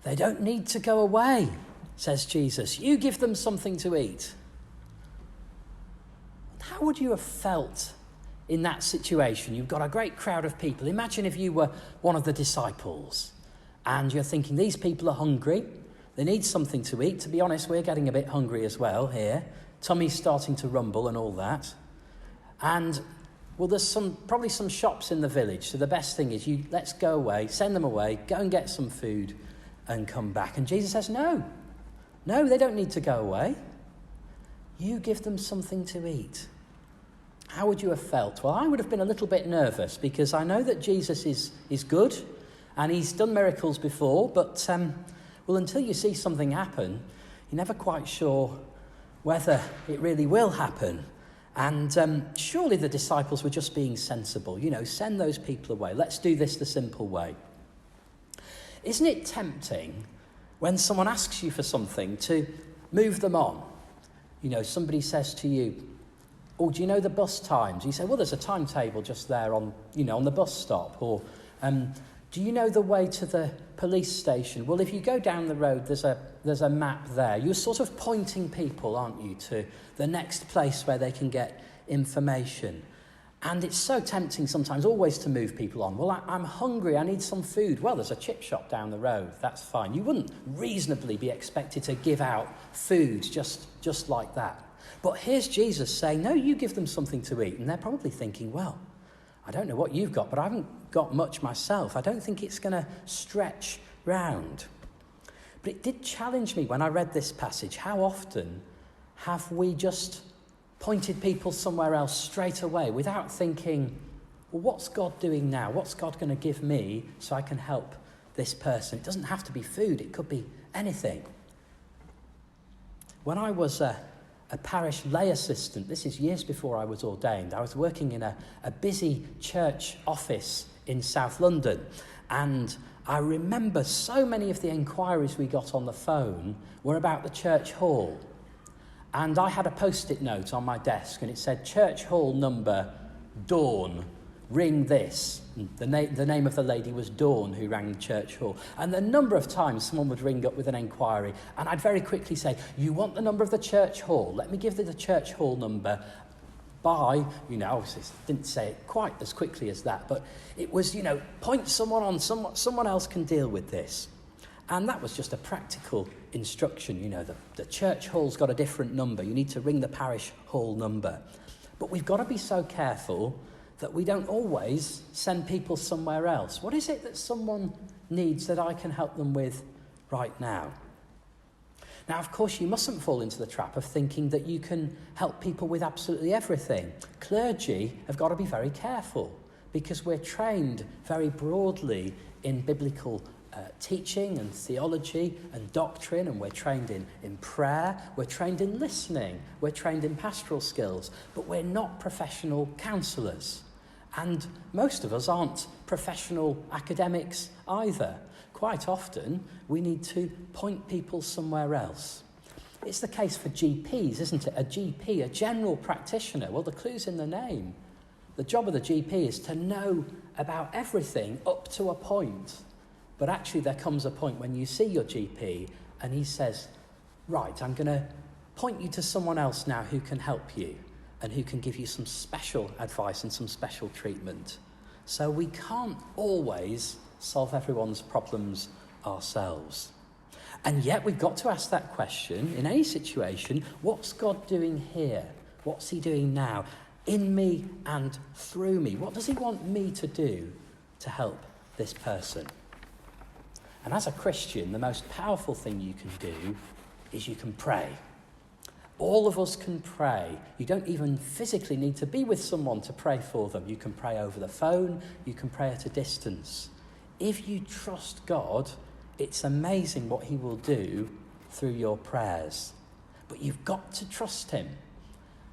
They don't need to go away, says Jesus. You give them something to eat. How would you have felt in that situation? You've got a great crowd of people. Imagine if you were one of the disciples and you're thinking, these people are hungry. They need something to eat. To be honest, we're getting a bit hungry as well here. Tummy's starting to rumble and all that. And, well, there's probably some shops in the village. So the best thing is let's go away, send them away, go and get some food and come back. And Jesus says, no, they don't need to go away. You give them something to eat. How would you have felt? Well, I would have been a little bit nervous because I know that Jesus is good and he's done miracles before, but until you see something happen, you're never quite sure whether it really will happen. And surely the disciples were just being sensible. Send those people away. Let's do this the simple way. Isn't it tempting when someone asks you for something to move them on? Somebody says to you, oh, do you know the bus times? You say, well, there's a timetable just there on the bus stop. Or, do you know the way to the police station? Well, if you go down the road, there's a map there. You're sort of pointing people, aren't you, to the next place where they can get information. And it's so tempting sometimes always to move people on. Well, I'm hungry, I need some food. Well, there's a chip shop down the road, that's fine. You wouldn't reasonably be expected to give out food just like that. But here's Jesus saying, no, you give them something to eat. And they're probably thinking, well, I don't know what you've got, but I haven't got much myself. I don't think it's going to stretch round. But it did challenge me when I read this passage. How often have we just pointed people somewhere else straight away without thinking, well, what's God doing now? What's God going to give me so I can help this person? It doesn't have to be food. It could be anything. When I was a parish lay assistant, this is years before I was ordained, I was working in a busy church office in South London. And I remember so many of the inquiries we got on the phone were about the church hall. And I had a post-it note on my desk and it said, church hall number, Dawn, ring this. The name of the lady was Dawn who rang the church hall. And the number of times someone would ring up with an inquiry and I'd very quickly say, you want the number of the church hall? Let me give you the church hall number by, obviously didn't say it quite as quickly as that, but it was, point someone on, someone else can deal with this. And that was just a practical instruction. The church hall's got a different number. You need to ring the parish hall number. But we've got to be so careful that we don't always send people somewhere else. What is it that someone needs that I can help them with right now? Now, of course, you mustn't fall into the trap of thinking that you can help people with absolutely everything. Clergy have got to be very careful because we're trained very broadly in biblical teaching and theology and doctrine, and we're trained in prayer, we're trained in listening, we're trained in pastoral skills, but we're not professional counsellors. And most of us aren't professional academics either. Quite often, we need to point people somewhere else. It's the case for GPs, isn't it? A GP, a general practitioner, well, the clue's in the name. The job of the GP is to know about everything up to a point. But actually there comes a point when you see your GP and he says, right, I'm going to point you to someone else now who can help you and who can give you some special advice and some special treatment. So we can't always solve everyone's problems ourselves. And yet we've got to ask that question in any situation, what's God doing here? What's he doing now? In me and through me? What does he want me to do to help this person? And as a Christian, the most powerful thing you can do is you can pray. All of us can pray. You don't even physically need to be with someone to pray for them. You can pray over the phone. You can pray at a distance. If you trust God, it's amazing what he will do through your prayers. But you've got to trust him.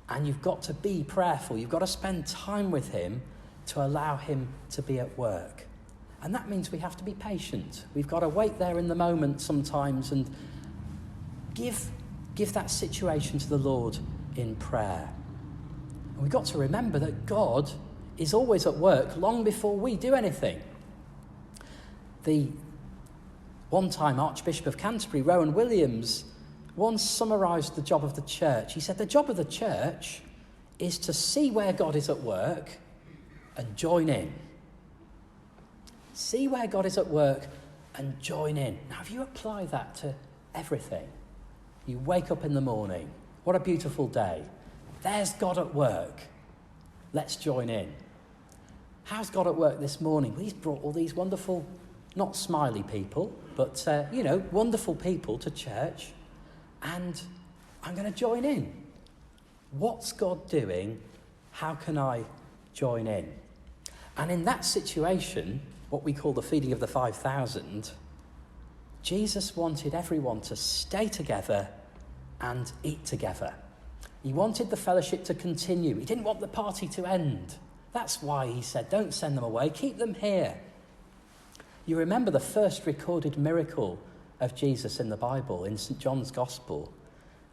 And you've got to be prayerful. You've got to spend time with him to allow him to be at work. And that means we have to be patient. We've got to wait there in the moment sometimes and give that situation to the Lord in prayer. And we've got to remember that God is always at work long before we do anything. The One time, Archbishop of Canterbury, Rowan Williams, once summarised the job of the church. He said, the job of the church is to see where God is at work and join in. See where God is at work and join in. Now, if you apply that to everything, you wake up in the morning, what a beautiful day. There's God at work. Let's join in. How's God at work this morning? Well, he's brought all these wonderful, not smiley people, but, wonderful people to church, and I'm going to join in. What's God doing? How can I join in? And in that situation, what we call the feeding of the 5,000, Jesus wanted everyone to stay together and eat together. He wanted the fellowship to continue. He didn't want the party to end. That's why he said, don't send them away, keep them here. You remember the first recorded miracle of Jesus in the Bible, in St. John's Gospel,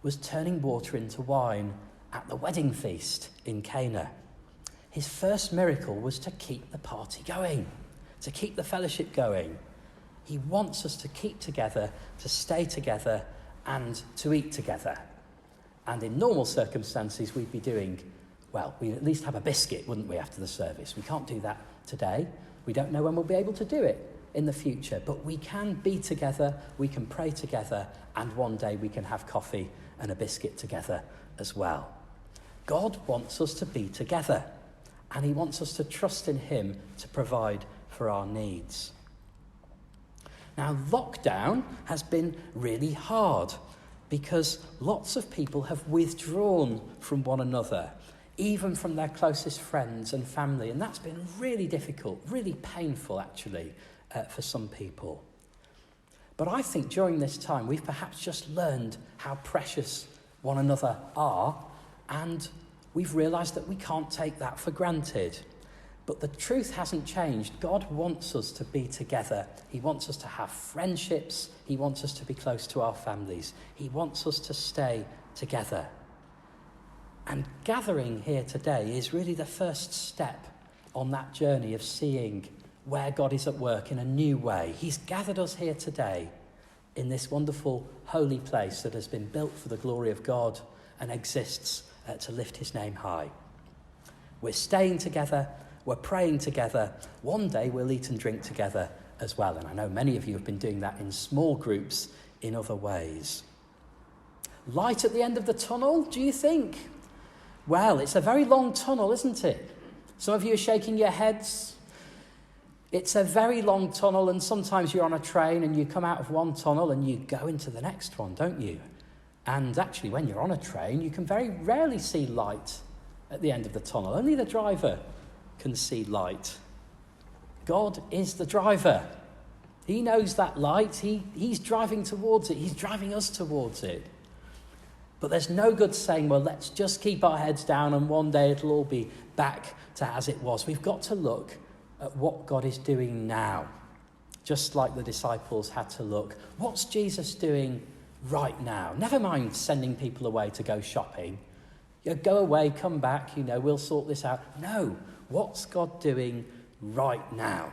was turning water into wine at the wedding feast in Cana. His first miracle was to keep the party going, to keep the fellowship going. He wants us to keep together, to stay together, and to eat together. And in normal circumstances, we'd be doing, we'd at least have a biscuit, wouldn't we, after the service? We can't do that today. We don't know when we'll be able to do it in the future, but we can be together, we can pray together, and one day we can have coffee and a biscuit together as well. God wants us to be together, and he wants us to trust in him to provide for our needs. Now, lockdown has been really hard because lots of people have withdrawn from one another, even from their closest friends and family, and that's been really difficult, really painful actually, for some people. But I think during this time we've perhaps just learned how precious one another are, and we've realised that we can't take that for granted. But the truth hasn't changed. God wants us to be together. He wants us to have friendships. He wants us to be close to our families. He wants us to stay together. And gathering here today is really the first step on that journey of seeing where God is at work in a new way. He's gathered us here today in this wonderful holy place that has been built for the glory of God and exists to lift his name high. We're staying together, we're praying together. One day we'll eat and drink together as well. And I know many of you have been doing that in small groups in other ways. Light at the end of the tunnel, do you think? Well, it's a very long tunnel, isn't it? Some of you are shaking your heads. It's a very long tunnel, and sometimes you're on a train and you come out of one tunnel and you go into the next one, don't you? And actually, when you're on a train, you can very rarely see light at the end of the tunnel. Only the driver can see light. God is the driver. He knows that light. He's driving towards it. He's driving us towards it. But there's no good saying, well, let's just keep our heads down and one day it'll all be back to as it was. We've got to look at what God is doing now, just like the disciples had to look. What's Jesus doing right now? Never mind sending people away to go shopping. Go away, come back, we'll sort this out. No, what's God doing right now?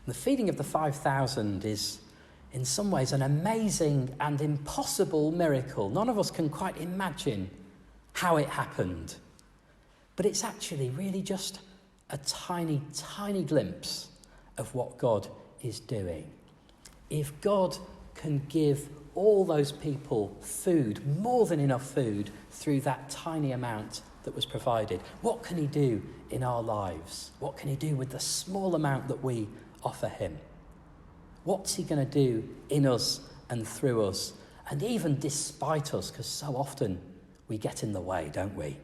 The feeding of the 5,000 is in some ways an amazing and impossible miracle. None of us can quite imagine how it happened. But it's actually really just a tiny, tiny glimpse of what God is doing. If God can give all those people food, more than enough food, through that tiny amount that was provided, what can he do in our lives? What can he do with the small amount that we offer him? What's he going to do in us and through us, and even despite us, because so often we get in the way, don't we?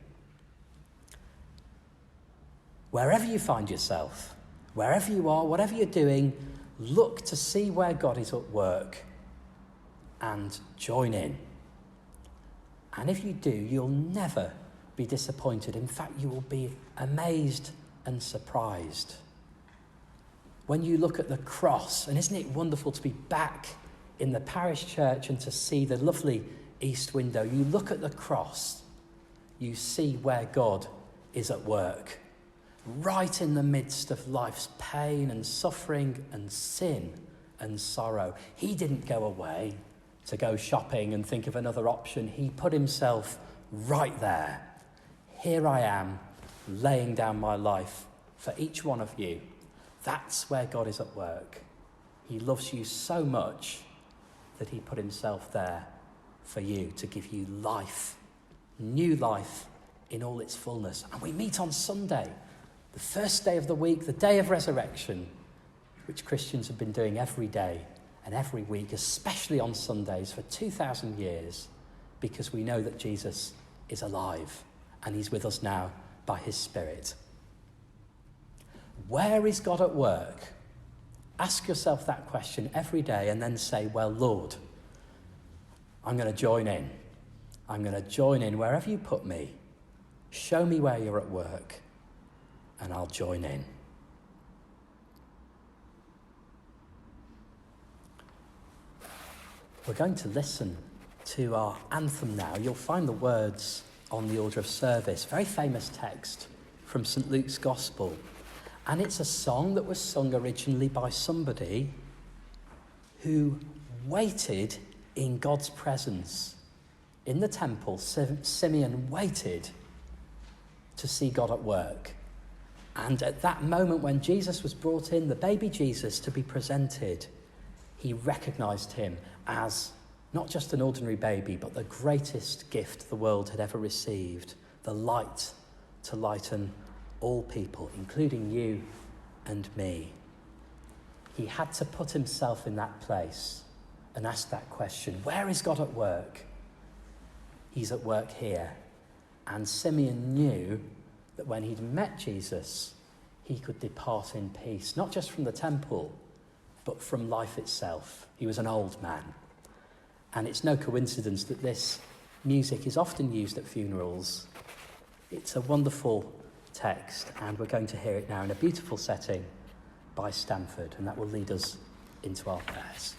Wherever you find yourself, wherever you are, whatever you're doing, look to see where God is at work and join in. And if you do, you'll never be disappointed. In fact, you will be amazed and surprised. When you look at the cross, and isn't it wonderful to be back in the parish church and to see the lovely east window? You look at the cross, you see where God is at work. Right in the midst of life's pain and suffering and sin, and sorrow. He didn't go away to go shopping and think of another option. He put himself right there. Here I am, laying down my life for each one of you. That's where God is at work. He loves you so much that he put himself there for you to give you life, new life in all its fullness. And we meet on Sunday, the first day of the week, the day of resurrection, which Christians have been doing every day and every week, especially on Sundays for 2,000 years, because we know that Jesus is alive and he's with us now by his Spirit. Where is God at work? Ask yourself that question every day and then say, well, Lord, I'm going to join in. I'm going to join in wherever you put me. Show me where you're at work and I'll join in. We're going to listen to our anthem now. You'll find the words on the order of service. Very famous text from St. Luke's Gospel. And it's a song that was sung originally by somebody who waited in God's presence. In the temple, Simeon waited to see God at work. And at that moment when Jesus was brought in, the baby Jesus, to be presented, he recognised him as not just an ordinary baby, but the greatest gift the world had ever received, the light to lighten all people, including you and me. He had to put himself in that place and ask that question, where is God at work? He's at work here. And Simeon knew that when he'd met Jesus, he could depart in peace, not just from the temple, but from life itself. He was an old man. And it's no coincidence that this music is often used at funerals. It's a wonderful text, and we're going to hear it now in a beautiful setting by Stanford, and that will lead us into our prayers.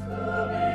To be